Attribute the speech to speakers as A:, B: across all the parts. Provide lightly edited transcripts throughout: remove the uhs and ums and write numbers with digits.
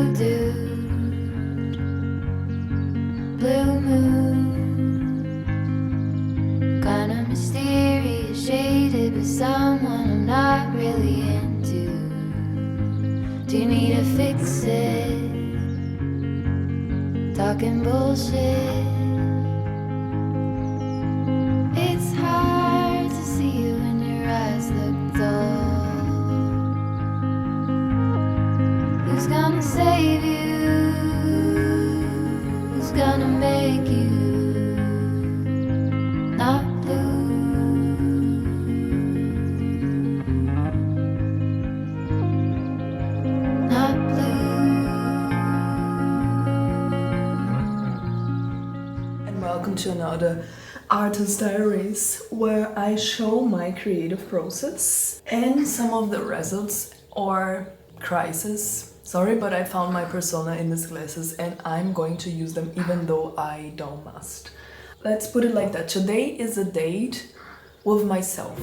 A: voodoo, blue moon, kinda mysterious, shaded with someone I'm not really into. Do you need to fix it? Talking bullshit. It's hard to see you when your eyes look dull. Who's gonna save you? Who's gonna make you not blue? Not blue.
B: And welcome to another Artist Diaries, where I show my creative process and some of the results or crises. Sorry, but I found my persona in these glasses and I'm going to use them even though I don't must. Let's put it like that. Today is a date with myself.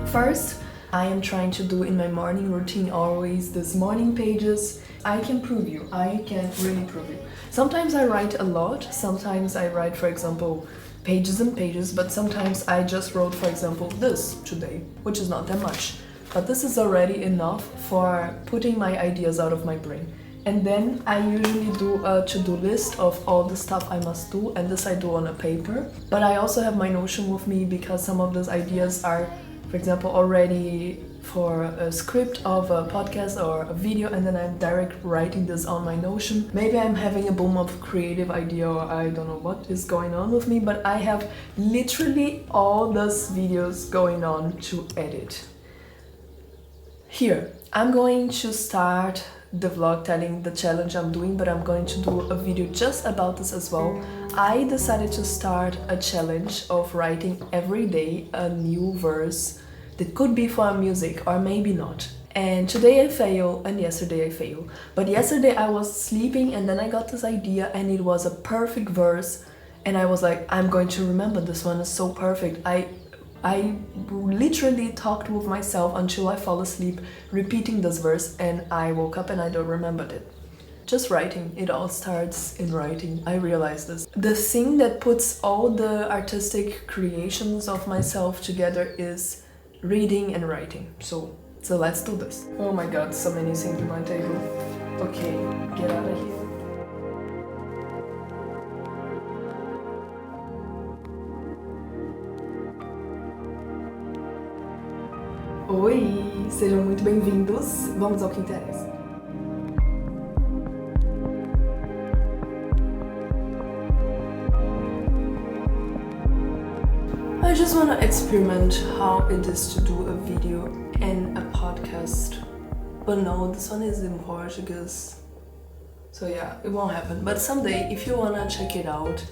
B: First, I am trying to do in my morning routine always these morning pages. I can prove you. I can really prove you. Sometimes I write a lot. Sometimes I write, for example, pages and pages, but sometimes I just wrote, for example, this today, which is not that much. But this is already enough for putting my ideas out of my brain. And then I usually do a to-do list of all the stuff I must do, and this I do on a paper. But I also have my Notion with me because some of those ideas are, for example, already for a script of a podcast or a video, and then I'm direct writing this on my Notion. Maybe I'm having a boom of creative idea, or I don't know what is going on with me, but I have literally all those videos going on to edit. Here, I'm going to start the vlog telling the challenge I'm doing, but I'm going to do a video just about this as well. I decided to start a challenge of writing every day a new verse that could be for music or maybe not. And today I fail and yesterday I fail. But yesterday I was sleeping and then I got this idea and it was a perfect verse and I was like, I'm going to remember this one, is so perfect. I literally talked with myself until I fall asleep repeating this verse and I woke up and I don't remember it. Just writing. It all starts in writing. I realized this. The thing that puts all the artistic creations of myself together is reading and writing. So let's do this. Oh my god, so many things on my table. Okay, get out of here. Oi, sejam muito bem-vindos. Vamos ao que interessa. I just want to experiment how it is to do a video and a podcast. But no, this one is in Portuguese. So yeah, it won't happen. But someday, if you wanna check it out.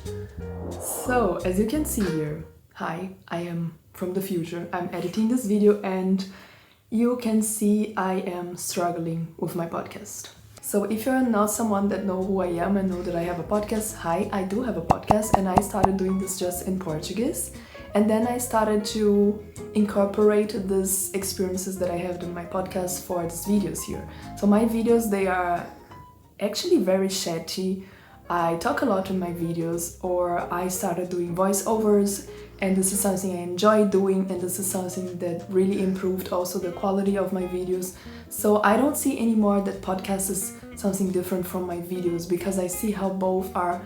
B: So, as you can see here, hi, I am from the future. I'm editing this video and you can see I am struggling with my podcast. So if you're not someone that know who I am and know that I have a podcast, hi, I do have a podcast and I started doing this just in Portuguese. And then I started to incorporate these experiences that I have in my podcast for these videos here. So my videos, they are actually very chatty. I talk a lot in my videos, or I started doing voiceovers, and this is something I enjoy doing, and this is something that really improved also the quality of my videos. So I don't see anymore that podcast is something different from my videos, because I see how both are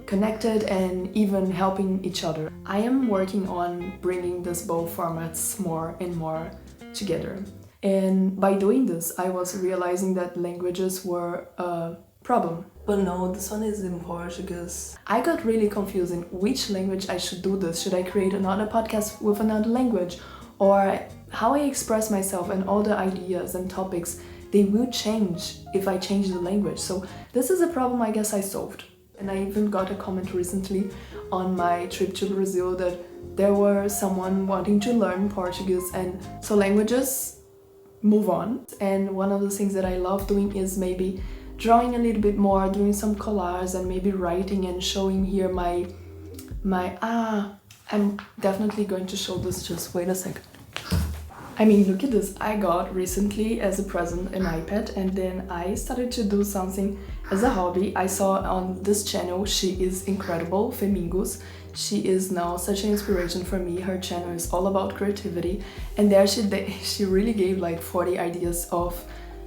B: connected and even helping each other. I am working on bringing these both formats more and more together. And by doing this, I was realizing that languages were a problem. But no, this one is in Portuguese. I got really confused in which language I should do this. Should I create another podcast with another language? Or how I express myself and all the ideas and topics, they will change if I change the language. So this is a problem I guess I solved. And I even got a comment recently on my trip to Brazil that there were someone wanting to learn Portuguese, and so languages move on. And one of the things that I love doing is maybe drawing a little bit more, doing some collage and maybe writing and showing here my I'm definitely going to show this, just wait a second. I mean, look at this. I got recently as a present an iPad, and then I started to do something as a hobby. I saw on this channel, she is incredible, Femingos. She is now such an inspiration for me. Her channel is all about creativity, and there she really gave like 40 ideas of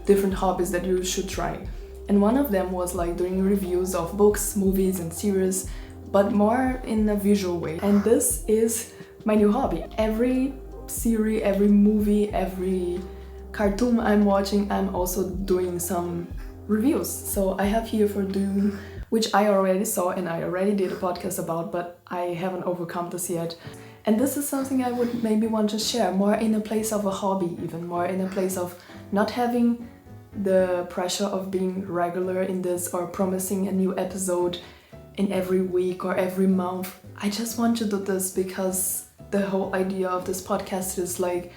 B: different hobbies that you should try. And one of them was like doing reviews of books, movies and series, but more in a visual way. And this is my new hobby. Every series, every movie, every cartoon I'm watching, I'm also doing some reviews. So I have here for doing, which I already saw and I already did a podcast about, but I haven't overcome this yet. And this is something I would maybe want to share more in a place of a hobby, even more in a place of not having the pressure of being regular in this or promising a new episode in every week or every month. I just want to do this because the whole idea of this podcast is like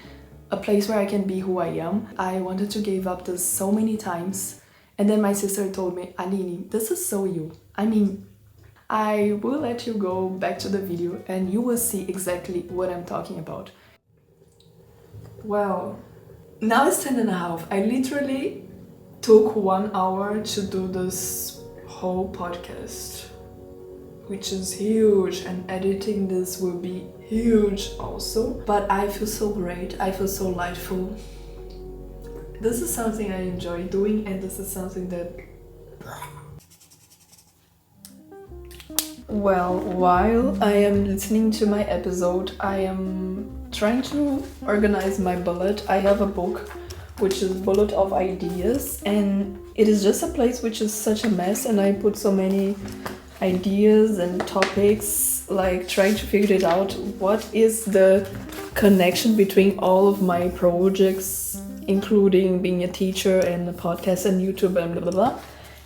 B: a place where I can be who I am. I wanted to give up this so many times, and then my sister told me, Aline, this is so you. I mean, I will let you go back to the video and you will see exactly what I'm talking about. Well, now it's 10:30. I literally took 1 hour to do this whole podcast, which is huge, and editing this will be huge also. But I feel so great, I feel so lightful. This is something I enjoy doing, and this is something that... Well, while I am listening to my episode, I am trying to organize my bullet. I have a book which is bullet of ideas, and it is just a place which is such a mess, and I put so many ideas and topics, like trying to figure it out. What is the connection between all of my projects, including being a teacher and a podcast and YouTube and blah blah blah.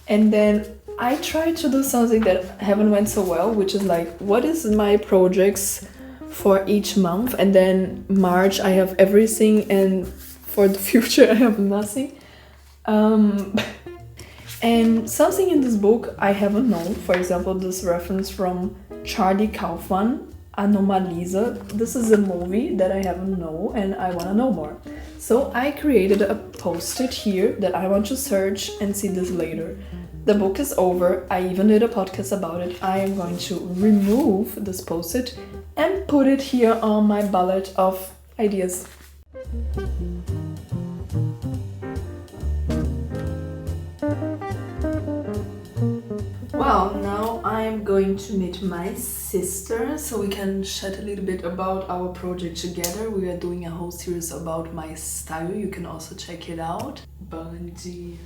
B: And then I tried to do something that haven't went so well, which is like, what is my projects for each month, and then March I have everything, and for the future I have nothing. And something in this book I haven't known, for example, this reference from Charlie Kaufman, Anomalisa. This is a movie that I haven't known and I want to know more. So I created a post-it here that I want to search and see this later. The book is over. I even did a podcast about it. I am going to remove this post-it and put it here on my bullet of ideas. Well, now I'm going to meet my sister so we can chat a little bit about our project together. We are doing a whole series about my style. You can also check it out. Bom dia.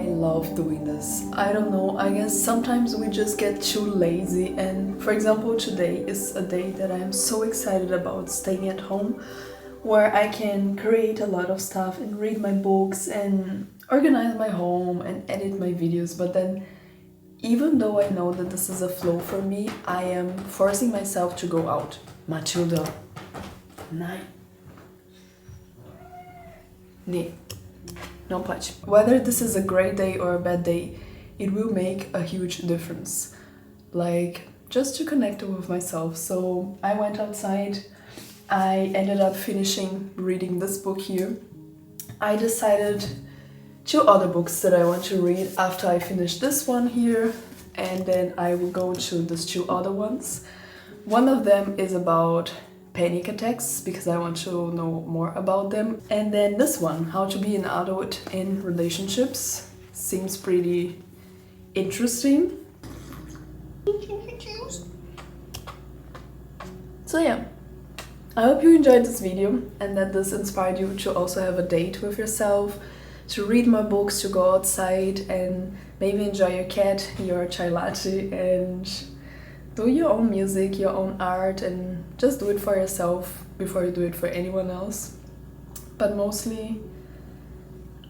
B: Love doing this. I don't know, I guess sometimes we just get too lazy, and for example today is a day that I am so excited about, staying at home where I can create a lot of stuff and read my books and organize my home and edit my videos. But then even though I know that this is a flow for me, I am forcing myself to go out. Matilda, 9. Nee. Não pode. Whether this is a great day or a bad day, it will make a huge difference. Like, just to connect with myself. So I went outside, I ended up finishing reading this book here. I decided 2 other books that I want to read after I finish this one here, and then I will go to these 2 other ones. One of them is about panic attacks, because I want to know more about them. And then this one, how to be an adult in relationships, seems pretty interesting. So yeah, I hope you enjoyed this video and that this inspired you to also have a date with yourself, to read more books, to go outside and maybe enjoy your cat, your chai latte, and do your own music, your own art, and just do it for yourself before you do it for anyone else. But mostly,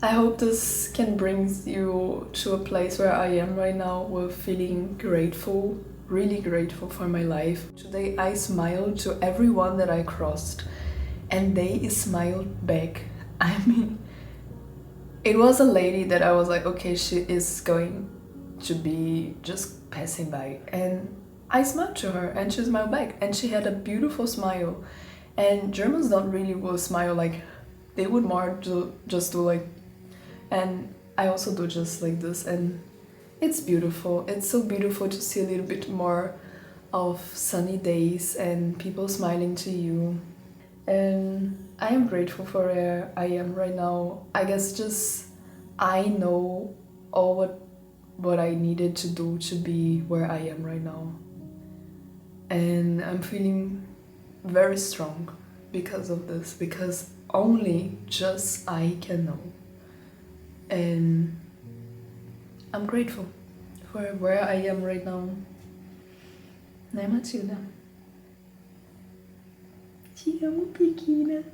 B: I hope this can bring you to a place where I am right now with feeling grateful, really grateful for my life. Today I smiled to everyone that I crossed and they smiled back. I mean, it was a lady that I was like, okay, she is going to be just passing by, and I smiled to her and she smiled back and she had a beautiful smile. And Germans don't really will smile like, they would more just do like, and I also do just like this, and it's beautiful. It's so beautiful to see a little bit more of sunny days and people smiling to you. And I am grateful for where I am right now. I guess just I know all what I needed to do to be where I am right now. And I'm feeling very strong because of this, because only just I can know. And I'm grateful for where I am right now. Né, Matilda? Te amo, pequena.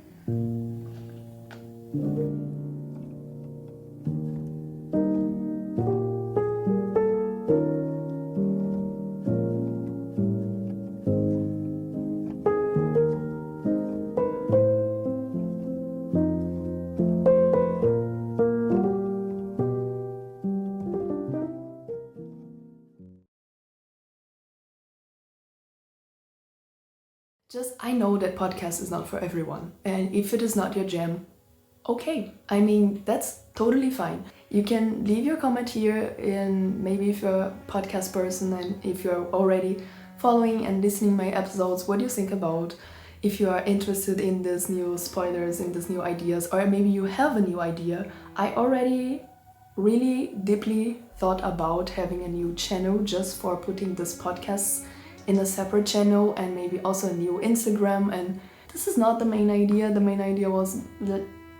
B: Just, I know that podcast is not for everyone, and if it is not your jam, okay. I mean, that's totally fine. You can leave your comment here, and maybe if you're a podcast person and if you're already following and listening my episodes, what do you think about, if you are interested in these new spoilers, in these new ideas, or maybe you have a new idea. I already really deeply thought about having a new channel just for putting this podcast in a separate channel, and maybe also a new Instagram. And this is not the main idea. The main idea was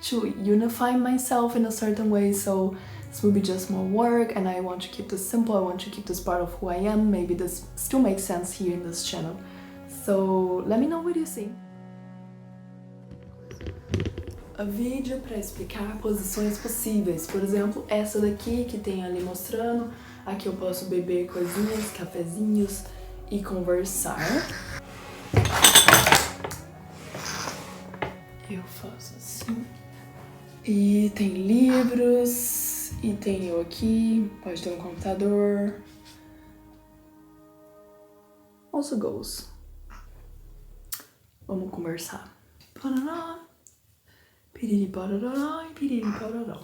B: to unify myself in a certain way, so this will be just more work, and I want to keep this simple. I want to keep this part of who I am. Maybe this still makes sense here in this channel. So let me know what you think. A vídeo para explicar posições possíveis. Por exemplo, essa daqui que tem ali mostrando. Aqui eu posso beber coisinhas, cafezinhos e conversar. Eu faço assim. E tem livros, e tem eu aqui, pode ter um computador. Also goes. Vamos conversar. Parará, piriri parará, piriri parará.